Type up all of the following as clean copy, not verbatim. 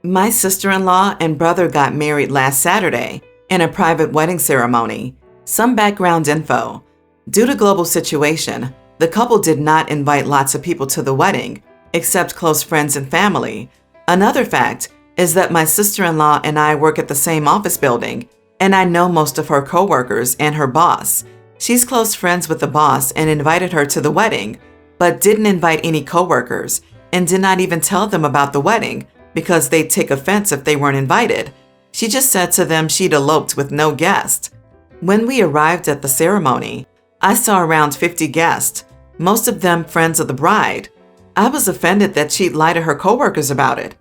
My sister-in-law and brother got married last Saturday in a private wedding ceremony. Some background info. Due to global situation, the couple did not invite lots of people to the wedding, except close friends and family. Another fact is that my sister-in-law and I work at the same office building, and I know most of her coworkers and her boss. She's close friends with the boss and invited her to the wedding, but didn't invite any coworkers and did not even tell them about the wedding because they'd take offense if they weren't invited. She just said to them she'd eloped with no guests. When we arrived at the ceremony, I saw around 50 guests, most of them friends of the bride. I was offended that she'd lie to her coworkers about it.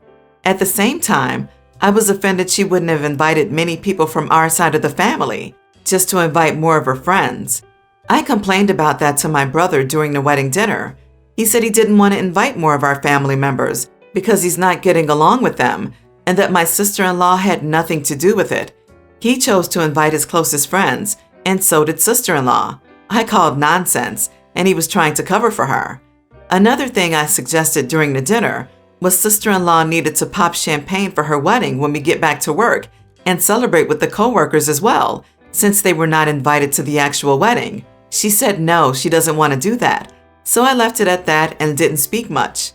At the same time, I was offended she wouldn't have invited many people from our side of the family, just to invite more of her friends. I complained about that to my brother during the wedding dinner. He said he didn't want to invite more of our family members because he's not getting along with them, and that my sister-in-law had nothing to do with it. He chose to invite his closest friends, and so did sister-in-law. I called nonsense, and he was trying to cover for her. Another thing I suggested during the dinner was sister-in-law needed to pop champagne for her wedding when we get back to work and celebrate with the coworkers as well, since they were not invited to the actual wedding. She said no, she doesn't want to do that. So I left it at that and didn't speak much.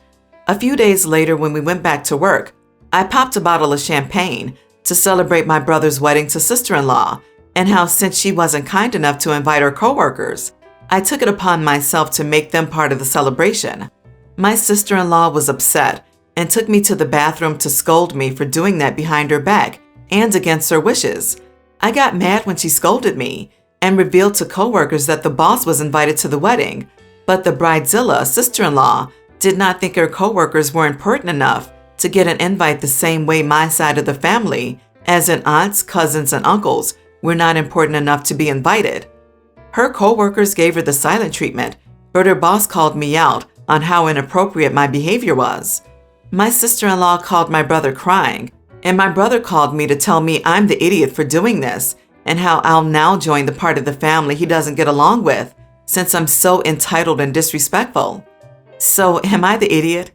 A few days later, when we went back to work, I popped a bottle of champagne to celebrate my brother's wedding to sister-in-law, and how since she wasn't kind enough to invite her coworkers, I took it upon myself to make them part of the celebration. My sister-in-law was upset and took me to the bathroom to scold me for doing that behind her back and against her wishes. I got mad when she scolded me and revealed to coworkers that the boss was invited to the wedding, but the bridezilla, sister-in-law, did not think her coworkers were important enough to get an invite the same way my side of the family, as in aunts, cousins, and uncles, were not important enough to be invited. Her coworkers gave her the silent treatment, but her boss called me out on how inappropriate my behavior was. My sister-in-law called my brother crying, and my brother called me to tell me I'm the idiot for doing this and how I'll now join the part of the family he doesn't get along with since I'm so entitled and disrespectful. So am I the idiot?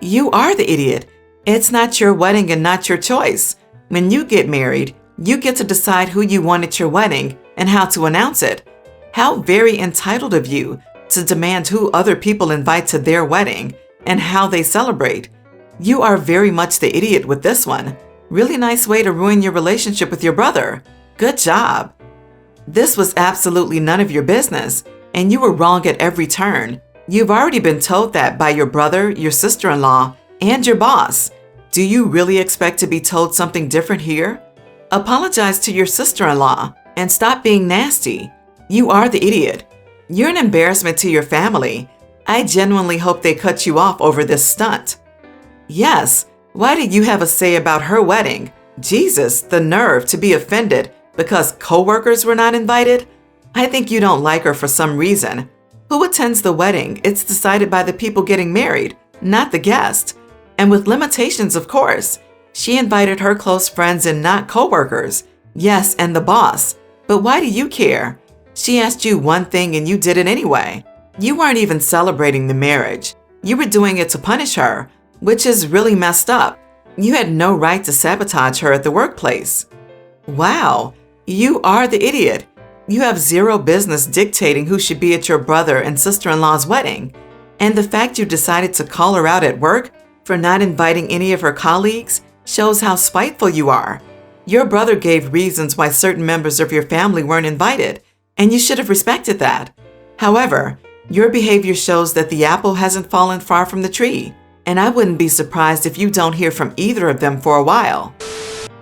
You are the idiot. It's not your wedding and not your choice. When you get married, you get to decide who you want at your wedding and how to announce it. How very entitled of you to demand who other people invite to their wedding and how they celebrate. You are very much the idiot with this one. Really nice way to ruin your relationship with your brother. Good job. This was absolutely none of your business, and you were wrong at every turn. You've already been told that by your brother, your sister-in-law, and your boss. Do you really expect to be told something different here? Apologize to your sister-in-law and stop being nasty. You are the idiot. You're an embarrassment to your family. I genuinely hope they cut you off over this stunt. Yes, why did you have a say about her wedding? Jesus, the nerve to be offended because coworkers were not invited? I think you don't like her for some reason. Who attends the wedding? It's decided by the people getting married, not the guest. And with limitations, of course. She invited her close friends and not coworkers. Yes, and the boss. But why do you care? She asked you one thing and you did it anyway. You weren't even celebrating the marriage. You were doing it to punish her, which is really messed up. You had no right to sabotage her at the workplace. Wow, you are the idiot. You have zero business dictating who should be at your brother and sister-in-law's wedding. And the fact you decided to call her out at work for not inviting any of her colleagues shows how spiteful you are. Your brother gave reasons why certain members of your family weren't invited, and you should have respected that. However, your behavior shows that the apple hasn't fallen far from the tree, and I wouldn't be surprised if you don't hear from either of them for a while.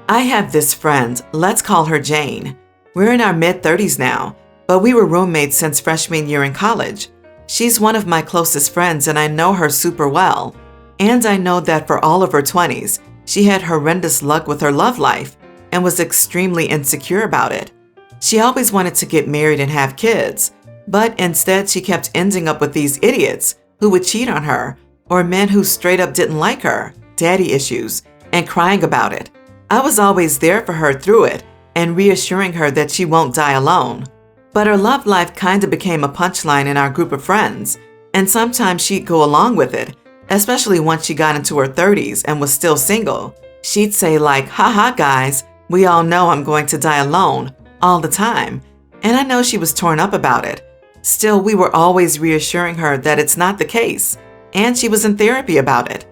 I have this friend, let's call her Jane. We're in our mid-30s now, but we were roommates since freshman year in college. She's one of my closest friends and I know her super well. And I know that for all of her 20s, she had horrendous luck with her love life and was extremely insecure about it. She always wanted to get married and have kids, but instead she kept ending up with these idiots who would cheat on her or men who straight up didn't like her, daddy issues, and crying about it. I was always there for her through it and reassuring her that she won't die alone. But her love life kind of became a punchline in our group of friends, and sometimes she'd go along with it especially once she got into her 30s and was still single. She'd say like, haha guys, we all know I'm going to die alone all the time. And I know she was torn up about it. Still, we were always reassuring her that it's not the case, and she was in therapy about it.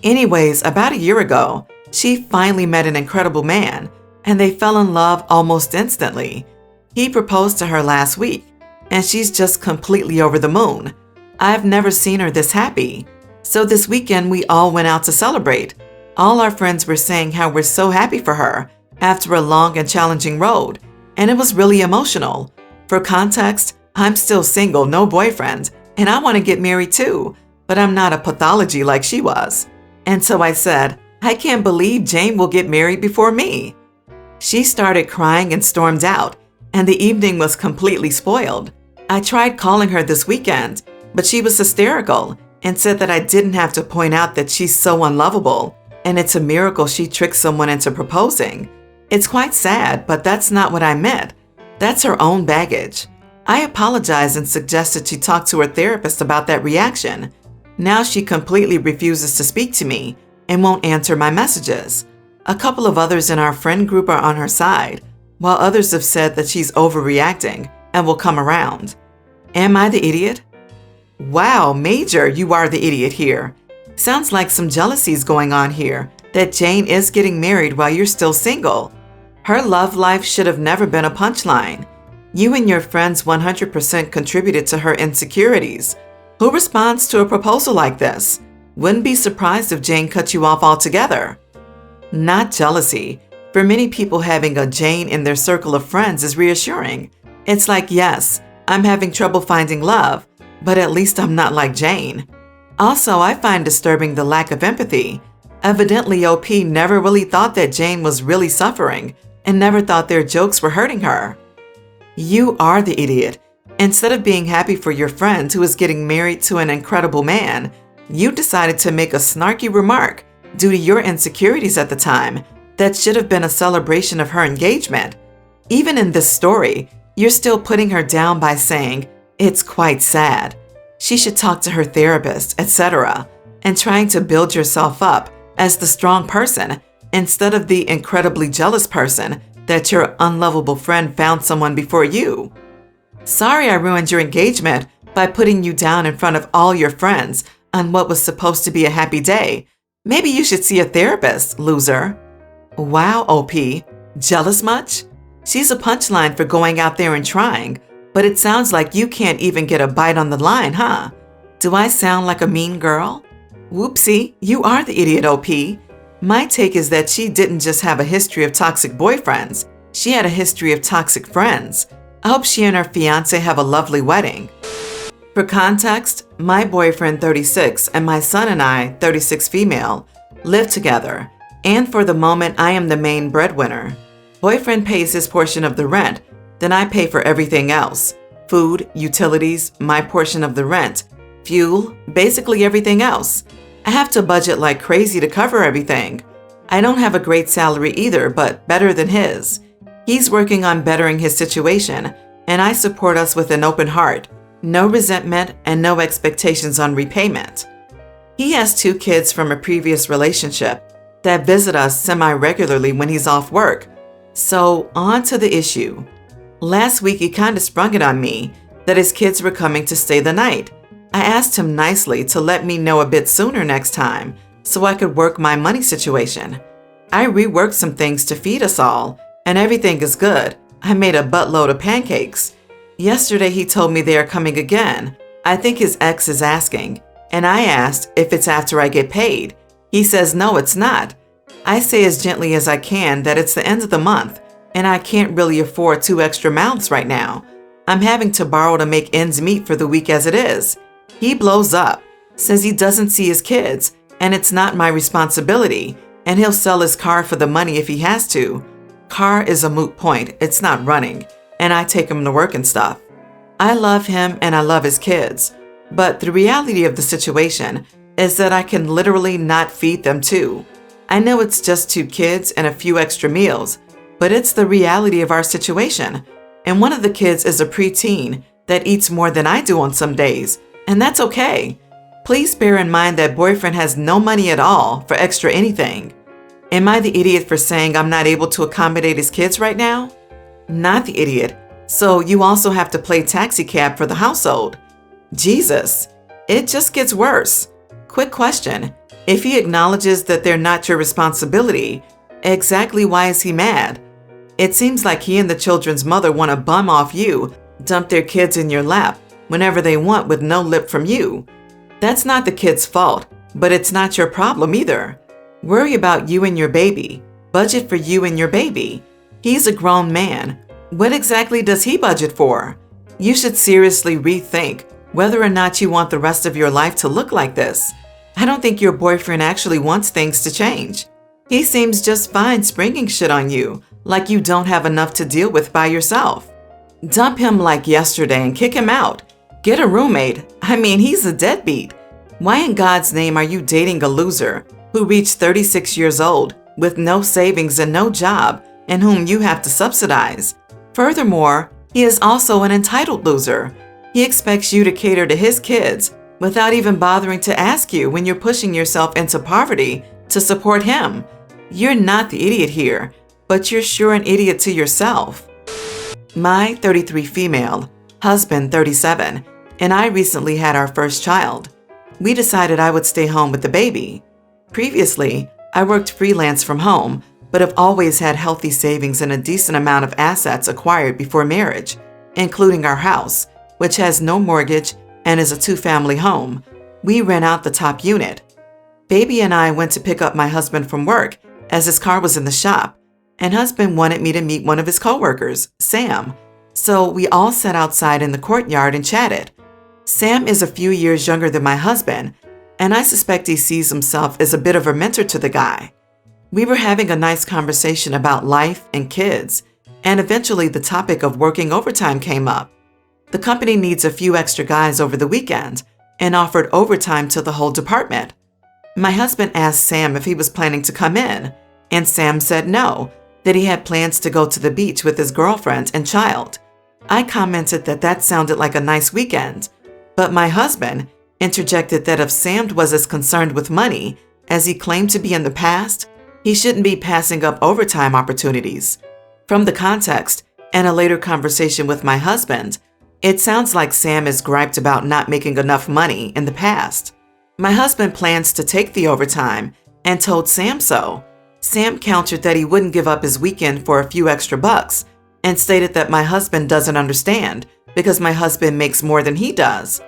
Anyways, about a year ago, she finally met an incredible man, and they fell in love almost instantly. He proposed to her last week, and she's just completely over the moon. I've never seen her this happy. So this weekend, we all went out to celebrate. All our friends were saying how we're so happy for her after a long and challenging road, and it was really emotional. For context, I'm still single, no boyfriend, and I want to get married too, but I'm not a pathology like she was. And so I said, I can't believe Jane will get married before me. She started crying and stormed out, and the evening was completely spoiled. I tried calling her this weekend, but she was hysterical and said that I didn't have to point out that she's so unlovable, and it's a miracle she tricked someone into proposing. It's quite sad, but that's not what I meant. That's her own baggage. I apologized and suggested she talk to her therapist about that reaction. Now she completely refuses to speak to me and won't answer my messages. A couple of others in our friend group are on her side, while others have said that she's overreacting and will come around. Am I the idiot? Wow, Major, you are the idiot here. Sounds like some jealousy's going on here, that Jane is getting married while you're still single. Her love life should have never been a punchline. You and your friends 100% contributed to her insecurities. Who responds to a proposal like this? Wouldn't be surprised if Jane cut you off altogether. Not jealousy. For many people, having a Jane in their circle of friends is reassuring. It's like, yes, I'm having trouble finding love, but at least I'm not like Jane. Also, I find disturbing the lack of empathy. Evidently, OP never really thought that Jane was really suffering and never thought their jokes were hurting her. You are the idiot. Instead of being happy for your friend who is getting married to an incredible man, you decided to make a snarky remark due to your insecurities at the time that should have been a celebration of her engagement. Even in this story, you're still putting her down by saying, it's quite sad. She should talk to her therapist, etc., and trying to build yourself up as the strong person instead of the incredibly jealous person that your unlovable friend found someone before you. Sorry I ruined your engagement by putting you down in front of all your friends on what was supposed to be a happy day. Maybe you should see a therapist, loser. Wow, OP. Jealous much? She's a punchline for going out there and trying, but it sounds like you can't even get a bite on the line, huh? Do I sound like a mean girl? Whoopsie, you are the idiot, OP. My take is that she didn't just have a history of toxic boyfriends. She had a history of toxic friends. I hope she and her fiancé have a lovely wedding. For context, my boyfriend, 36, and my son and I, 36 female, live together. And for the moment, I am the main breadwinner. Boyfriend pays his portion of the rent, then I pay for everything else. Food, utilities, my portion of the rent, fuel, basically everything else. I have to budget like crazy to cover everything. I don't have a great salary either, but better than his. He's working on bettering his situation, and I support us with an open heart, no resentment, and no expectations on repayment. He has 2 kids from a previous relationship that visit us semi-regularly when he's off work. So, on to the issue. Last week, he kind of sprung it on me that his kids were coming to stay the night. I asked him nicely to let me know a bit sooner next time so I could work my money situation. I reworked some things to feed us all, and everything is good. I made a buttload of pancakes. Yesterday, he told me they are coming again. I think his ex is asking, and I asked if it's after I get paid. He says no, it's not. I say as gently as I can that it's the end of the month, and I can't really afford 2 extra mouths right now. I'm having to borrow to make ends meet for the week as it is. He blows up, says he doesn't see his kids, and it's not my responsibility, and he'll sell his car for the money if he has to. Car is a moot point, it's not running, and I take him to work and stuff. I love him and I love his kids, but the reality of the situation is that I can literally not feed them too. I know it's just 2 kids and a few extra meals, but it's the reality of our situation. And one of the kids is a preteen that eats more than I do on some days, and that's okay. Please bear in mind that boyfriend has no money at all for extra anything. Am I the idiot for saying I'm not able to accommodate his kids right now? Not the idiot. So you also have to play taxi cab for the household. Jesus, it just gets worse. Quick question. If he acknowledges that they're not your responsibility, exactly why is he mad? It seems like he and the children's mother want to bum off you, dump their kids in your lap whenever they want with no lip from you. That's not the kid's fault, but it's not your problem either. Worry about you and your baby. Budget for you and your baby. He's a grown man. What exactly does he budget for? You should seriously rethink whether or not you want the rest of your life to look like this. I don't think your boyfriend actually wants things to change. He seems just fine springing shit on you, like you don't have enough to deal with by yourself. Dump him like yesterday and kick him out. Get a roommate. I mean, he's a deadbeat. Why in God's name are you dating a loser who reached 36 years old with no savings and no job and whom you have to subsidize? Furthermore, he is also an entitled loser. He expects you to cater to his kids without even bothering to ask you when you're pushing yourself into poverty to support him. You're not the idiot here, but you're sure an idiot to yourself. My 33 female, husband 37, and I recently had our first child. We decided I would stay home with the baby. Previously, I worked freelance from home, but have always had healthy savings and a decent amount of assets acquired before marriage, including our house, which has no mortgage and is a 2-family home. We rent out the top unit. Baby and I went to pick up my husband from work as his car was in the shop, and husband wanted me to meet one of his coworkers, Sam. So we all sat outside in the courtyard and chatted. Sam is a few years younger than my husband, and I suspect he sees himself as a bit of a mentor to the guy. We were having a nice conversation about life and kids, and eventually the topic of working overtime came up. The company needs a few extra guys over the weekend and offered overtime to the whole department. My husband asked Sam if he was planning to come in, and Sam said no, that he had plans to go to the beach with his girlfriend and child. I commented that that sounded like a nice weekend, but my husband interjected that if Sam was as concerned with money as he claimed to be in the past, he shouldn't be passing up overtime opportunities. From the context and a later conversation with my husband, it sounds like Sam is griped about not making enough money in the past. My husband plans to take the overtime and told Sam so. Sam countered that he wouldn't give up his weekend for a few extra bucks and stated that my husband doesn't understand because my husband makes more than he does.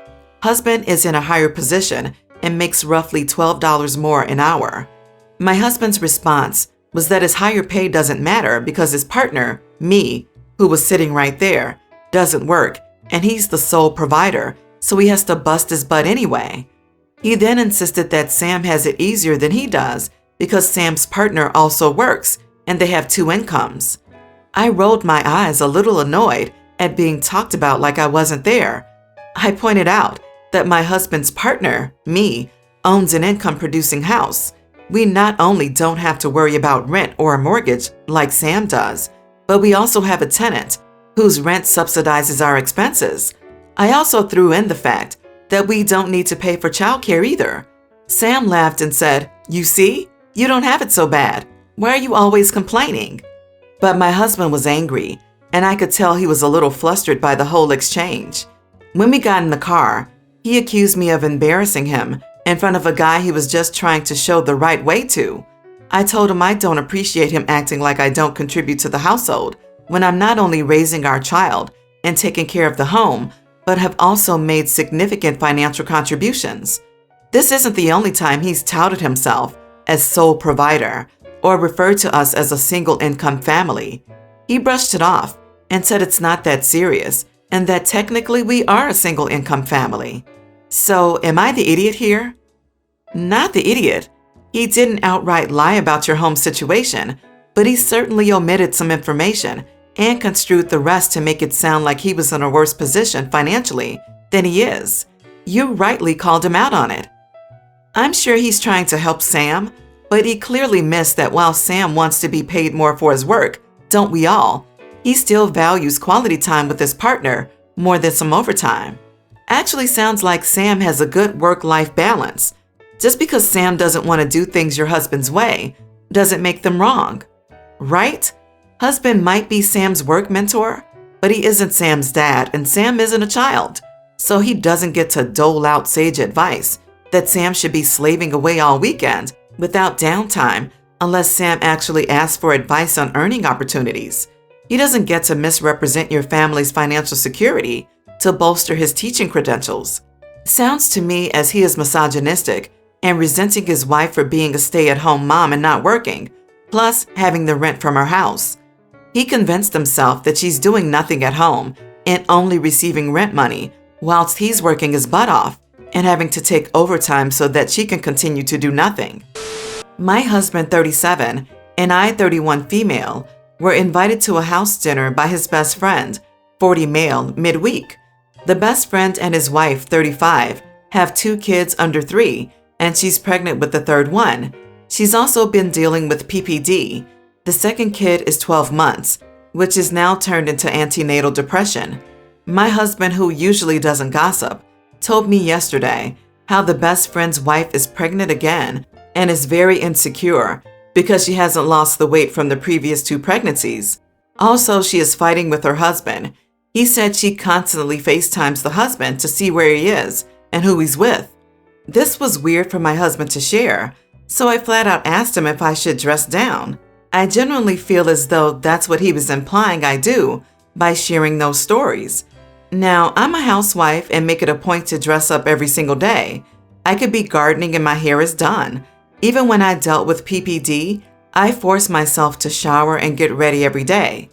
Husband is in a higher position and makes roughly $12 more an hour. My husband's response was that his higher pay doesn't matter because his partner, me, who was sitting right there, doesn't work and he's the sole provider, so he has to bust his butt anyway. He then insisted that Sam has it easier than he does because Sam's partner also works and they have 2 incomes. I rolled my eyes a little annoyed at being talked about like I wasn't there. I pointed out that my husband's partner, me, owns an income-producing house. We not only don't have to worry about rent or a mortgage like Sam does, but we also have a tenant whose rent subsidizes our expenses. I also threw in the fact that we don't need to pay for childcare either. Sam laughed and said, "You see, you don't have it so bad. Why are you always complaining?" But my husband was angry, and I could tell he was a little flustered by the whole exchange. When we got in the car, he accused me of embarrassing him in front of a guy he was just trying to show the right way to. I told him I don't appreciate him acting like I don't contribute to the household when I'm not only raising our child and taking care of the home, but have also made significant financial contributions. This isn't the only time he's touted himself as sole provider or referred to us as a single income family. He brushed it off and said it's not that serious and that technically we are a single income family. So am I the idiot here? Not the idiot. He didn't outright lie about your home situation, but he certainly omitted some information and construed the rest to make it sound like he was in a worse position financially than he is. You rightly called him out on it. I'm sure he's trying to help Sam, but he clearly missed that while Sam wants to be paid more for his work, don't we all, he still values quality time with his partner more than some overtime. Actually sounds like Sam has a good work-life balance. Just because Sam doesn't want to do things your husband's way doesn't make them wrong. Right? Husband might be Sam's work mentor, but he isn't Sam's dad and Sam isn't a child. So he doesn't get to dole out sage advice that Sam should be slaving away all weekend without downtime unless Sam actually asks for advice on earning opportunities. He doesn't get to misrepresent your family's financial security to bolster his teaching credentials. Sounds to me as he is misogynistic and resenting his wife for being a stay-at-home mom and not working, plus having the rent from her house. He convinced himself that she's doing nothing at home and only receiving rent money whilst he's working his butt off and having to take overtime so that she can continue to do nothing. My husband, 37, and I, 31 female, were invited to a house dinner by his best friend, 40 male, midweek. The best friend and his wife, 35, have 2 kids under 3, and she's pregnant with the third one. She's also been dealing with PPD. The second kid is 12 months, which is now turned into antenatal depression. My husband, who usually doesn't gossip, told me yesterday how the best friend's wife is pregnant again and is very insecure because she hasn't lost the weight from the previous 2 pregnancies. Also, she is fighting with her husband. He said she constantly FaceTimes the husband to see where he is and who he's with. This was weird for my husband to share, so I flat out asked him if I should dress down. I genuinely feel as though that's what he was implying I do by sharing those stories. Now, I'm a housewife and make it a point to dress up every single day. I could be gardening and my hair is done. Even when I dealt with PPD, I forced myself to shower and get ready every day.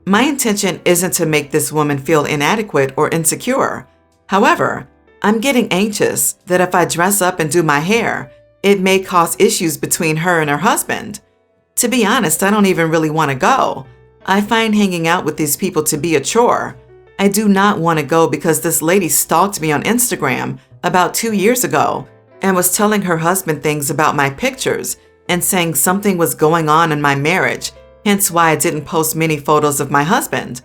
My intention isn't to make this woman feel inadequate or insecure. However, I'm getting anxious that if I dress up and do my hair, it may cause issues between her and her husband. To be honest, I don't even really want to go. I find hanging out with these people to be a chore. I do not want to go because this lady stalked me on Instagram about 2 years ago and was telling her husband things about my pictures and saying something was going on in my marriage, hence why I didn't post many photos of my husband.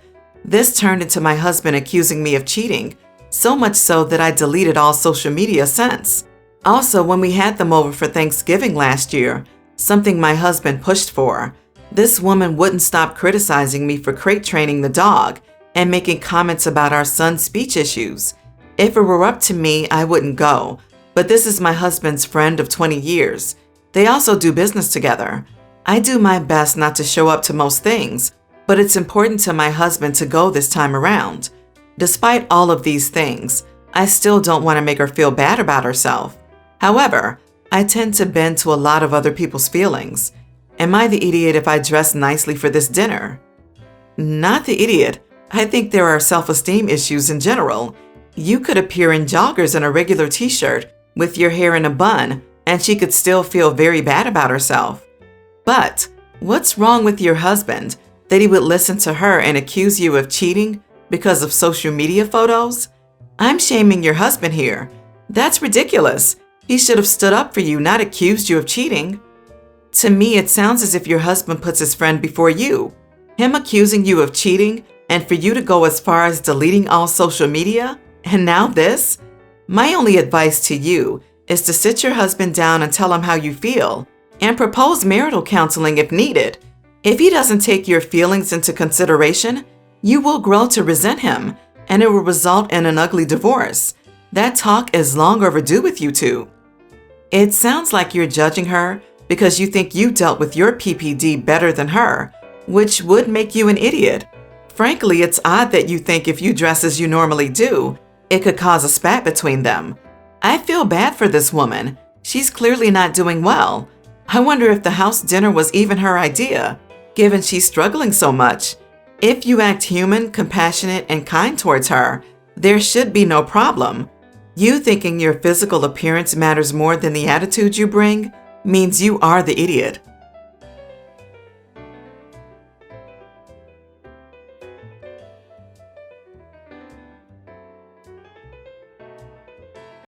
This turned into my husband accusing me of cheating, so much so that I deleted all social media since. Also, when we had them over for Thanksgiving last year, something my husband pushed for, this woman wouldn't stop criticizing me for crate training the dog and making comments about our son's speech issues. If it were up to me, I wouldn't go, but this is my husband's friend of 20 years. They also do business together. I do my best not to show up to most things, but it's important to my husband to go this time around. Despite all of these things, I still don't want to make her feel bad about herself. However, I tend to bend to a lot of other people's feelings. Am I the idiot if I dress nicely for this dinner? Not the idiot. I think there are self-esteem issues in general. You could appear in joggers and a regular t-shirt with your hair in a bun, and she could still feel very bad about herself. But what's wrong with your husband that he would listen to her and accuse you of cheating because of social media photos? I'm shaming your husband here. That's ridiculous. He should have stood up for you, not accused you of cheating. To me, it sounds as if your husband puts his friend before you. Him accusing you of cheating and for you to go as far as deleting all social media? And now this? My only advice to you is to sit your husband down and tell him how you feel and propose marital counseling if needed. If he doesn't take your feelings into consideration, you will grow to resent him and it will result in an ugly divorce. That talk is long overdue with you two. It sounds like you're judging her because you think you dealt with your PPD better than her, which would make you an idiot. Frankly, it's odd that you think if you dress as you normally do, it could cause a spat between them. I feel bad for this woman. She's clearly not doing well. I wonder if the house dinner was even her idea, given she's struggling so much. If you act human, compassionate, and kind towards her, there should be no problem. You thinking your physical appearance matters more than the attitude you bring means you are the idiot.